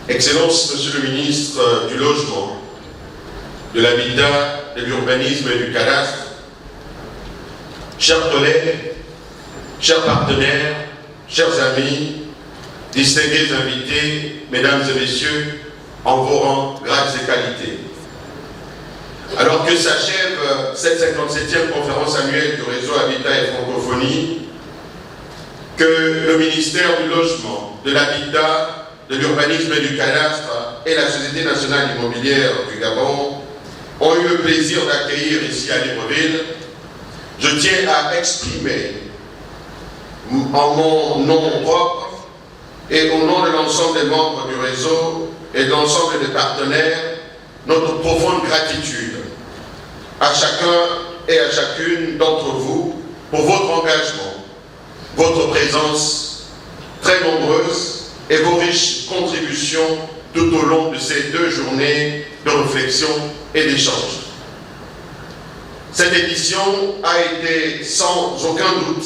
Excellences, Monsieur le ministre du Logement, de l'Habitat, de l'Urbanisme et du Cadastre, chers collègues, chers partenaires, chers amis, distingués invités, mesdames et messieurs, en vos rangs, grades et qualités. Alors que s'achève cette 57e conférence annuelle du réseau Habitat et Francophonie, que le ministère du Logement, de l'Habitat, de l'Urbanisme et du Cadastre et la Société nationale immobilière du Gabon ont eu le plaisir d'accueillir ici à Libreville, je tiens à exprimer en mon nom propre et au nom de l'ensemble des membres du réseau et de l'ensemble des partenaires notre profonde gratitude à chacun et à chacune d'entre vous pour votre engagement, votre présence très nombreuse et vos riches contributions tout au long de ces 2 journées de réflexion et d'échange. Cette édition a été sans aucun doute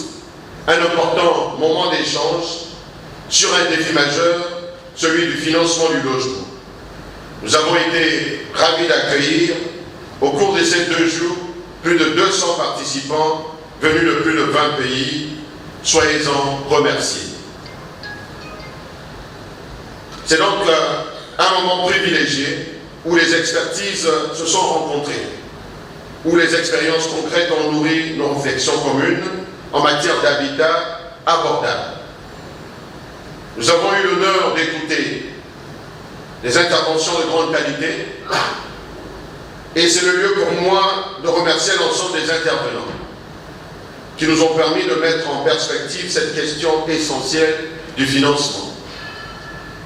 un important moment d'échange sur un défi majeur, celui du financement du logement. Nous avons été ravis d'accueillir au cours de ces 2 jours plus de 200 participants venus de plus de 20 pays. Soyez-en remerciés. C'est donc un moment privilégié où les expertises se sont rencontrées, où les expériences concrètes ont nourri nos réflexions communes en matière d'habitat abordable. Nous avons eu l'honneur d'écouter des interventions de grande qualité et c'est le lieu pour moi de remercier l'ensemble des intervenants qui nous ont permis de mettre en perspective cette question essentielle du financement.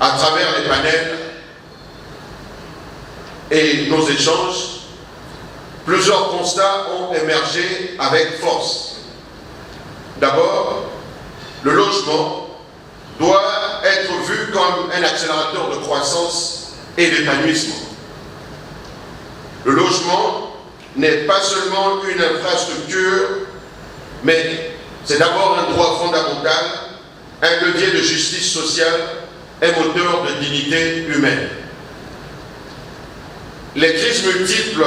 À travers les panels et nos échanges, plusieurs constats ont émergé avec force. D'abord, le logement doit être vu comme un accélérateur de croissance et d'épanouissement. Le logement n'est pas seulement une infrastructure, mais c'est d'abord un droit fondamental, un levier de justice sociale, un moteur de dignité humaine. Les crises multiples,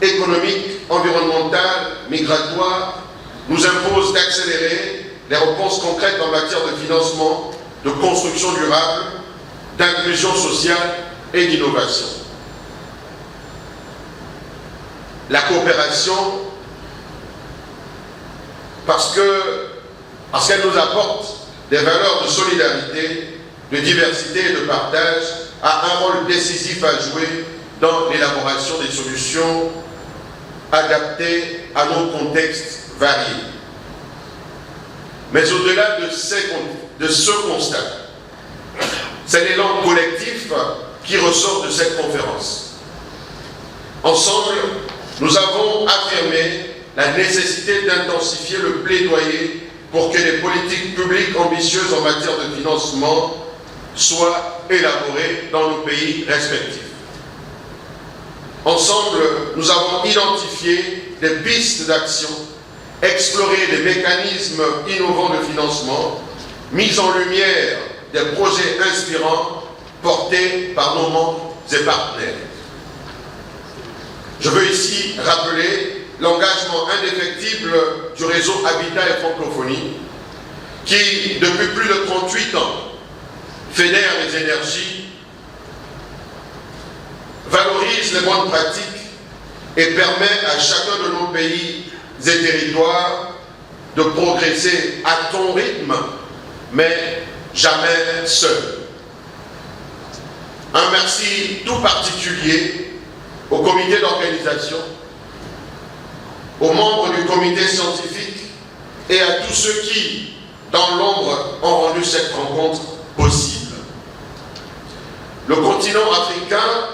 économiques, environnementales, migratoires, nous imposent d'accélérer les réponses concrètes en matière de financement, de construction durable, d'inclusion sociale et d'innovation. La coopération, parce qu'elle nous apporte des valeurs de solidarité, de diversité et de partage, a un rôle décisif à jouer dans l'élaboration des solutions adaptées à nos contextes variés. Mais au-delà de ce constat, c'est l'élan collectif qui ressort de cette conférence. Ensemble, nous avons affirmé la nécessité d'intensifier le plaidoyer pour que les politiques publiques ambitieuses en matière de financement soient élaborées dans nos pays respectifs. Ensemble, nous avons identifié des pistes d'action, exploré des mécanismes innovants de financement, mis en lumière des projets inspirants portés par nos membres et partenaires. Je veux ici rappeler l'engagement indéfectible du réseau Habitat et Francophonie, qui, depuis plus de 38 ans, fédère les énergies, valorise les bonnes pratiques et permet à chacun de nos pays et territoires de progresser à ton rythme, mais jamais seul. Un merci tout particulier au comité d'organisation, aux membres du comité scientifique et à tous ceux qui, dans l'ombre, ont rendu cette rencontre possible. Le continent africain,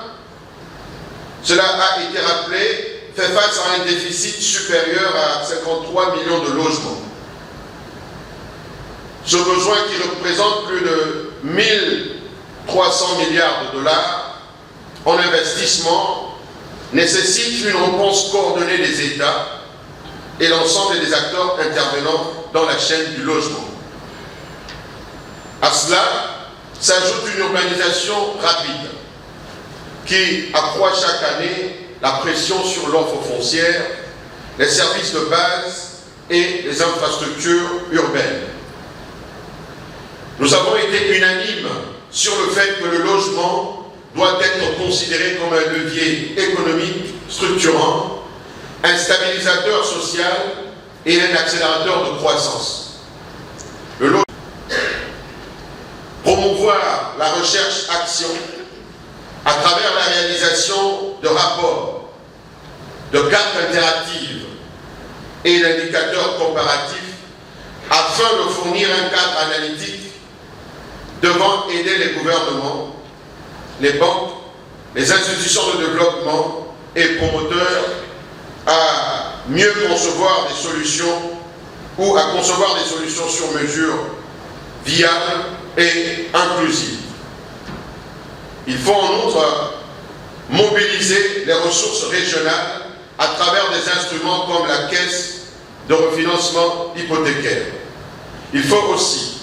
cela a été rappelé, fait face à un déficit supérieur à 53 millions de logements. Ce besoin qui représente plus de 1300 milliards de dollars en investissement nécessite une réponse coordonnée des États et l'ensemble des acteurs intervenant dans la chaîne du logement. À cela s'ajoute une urbanisation rapide qui accroît chaque année la pression sur l'offre foncière, les services de base et les infrastructures urbaines. Nous avons été unanimes sur le fait que le logement doit être considéré comme un levier économique structurant, un stabilisateur social et un accélérateur de croissance. Le logement. Promouvoir la recherche-action à travers la réalisation de rapports, de cartes interactives et d'indicateurs comparatifs afin de fournir un cadre analytique devant aider les gouvernements, les banques, les institutions de développement et promoteurs à mieux concevoir des solutions ou à concevoir des solutions sur mesure viables et inclusives. Il faut en outre mobiliser les ressources régionales à travers des instruments comme la caisse de refinancement hypothécaire. Il faut aussi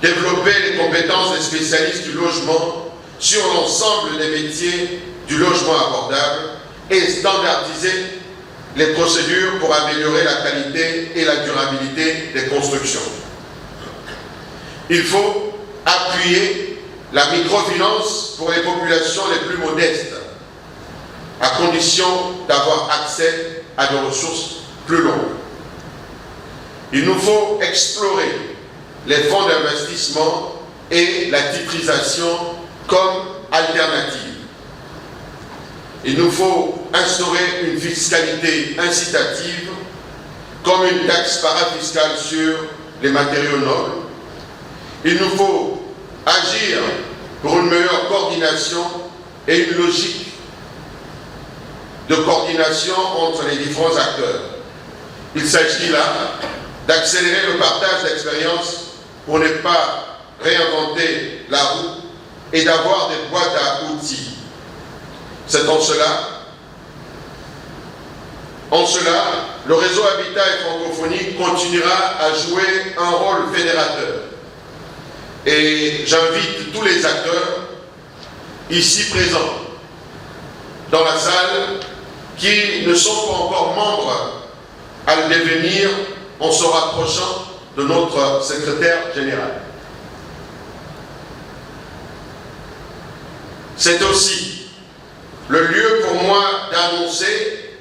développer les compétences des spécialistes du logement sur l'ensemble des métiers du logement abordable et standardiser les procédures pour améliorer la qualité et la durabilité des constructions. Il faut appuyer la microfinance pour les populations les plus modestes, à condition d'avoir accès à des ressources plus longues. Il nous faut explorer les fonds d'investissement et la titrisation comme alternative. Il nous faut instaurer une fiscalité incitative comme une taxe parafiscale sur les matériaux nobles. Il nous faut agir pour une meilleure coordination et une logique de coordination entre les différents acteurs. Il s'agit là d'accélérer le partage d'expériences pour ne pas réinventer la roue et d'avoir des boîtes à outils. C'est en cela, le réseau Habitat et Francophonie continuera à jouer un rôle fédérateur. Et j'invite tous les acteurs ici présents dans la salle qui ne sont pas encore membres à le devenir en se rapprochant de notre secrétaire général. C'est aussi le lieu pour moi d'annoncer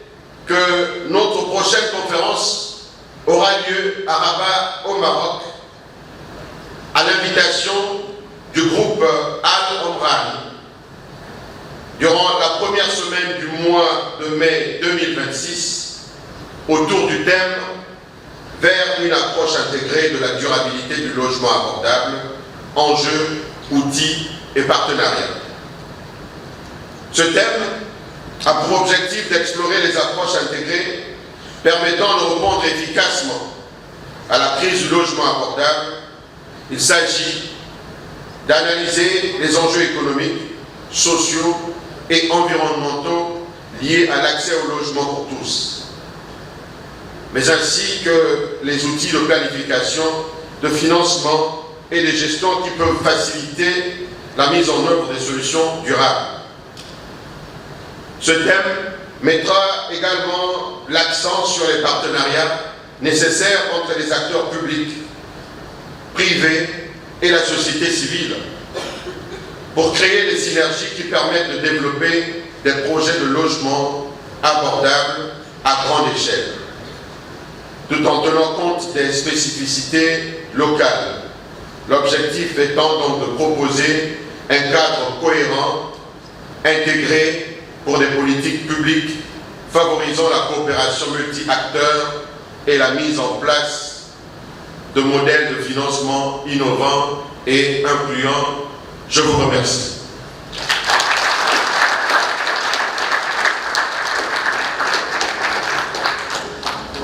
que notre prochaine conférence aura lieu à Rabat au Maroc à l'invitation du groupe Al-Omran durant la première semaine du mois de mai 2026 autour du thème « Vers une approche intégrée de la durabilité du logement abordable, enjeux, outils et partenariats ». Ce thème a pour objectif d'explorer les approches intégrées permettant de répondre efficacement à la crise du logement abordable. Il s'agit d'analyser les enjeux économiques, sociaux et environnementaux liés à l'accès au logement pour tous, mais ainsi que les outils de planification, de financement et de gestion qui peuvent faciliter la mise en œuvre des solutions durables. Ce thème mettra également l'accent sur les partenariats nécessaires entre les acteurs publics, privés et la société civile pour créer des synergies qui permettent de développer des projets de logement abordables à grande échelle, tout en tenant compte des spécificités locales. L'objectif étant donc de proposer un cadre cohérent, intégré pour des politiques publiques favorisant la coopération multi-acteurs et la mise en place de modèles de financement innovants et incluants. Je vous remercie.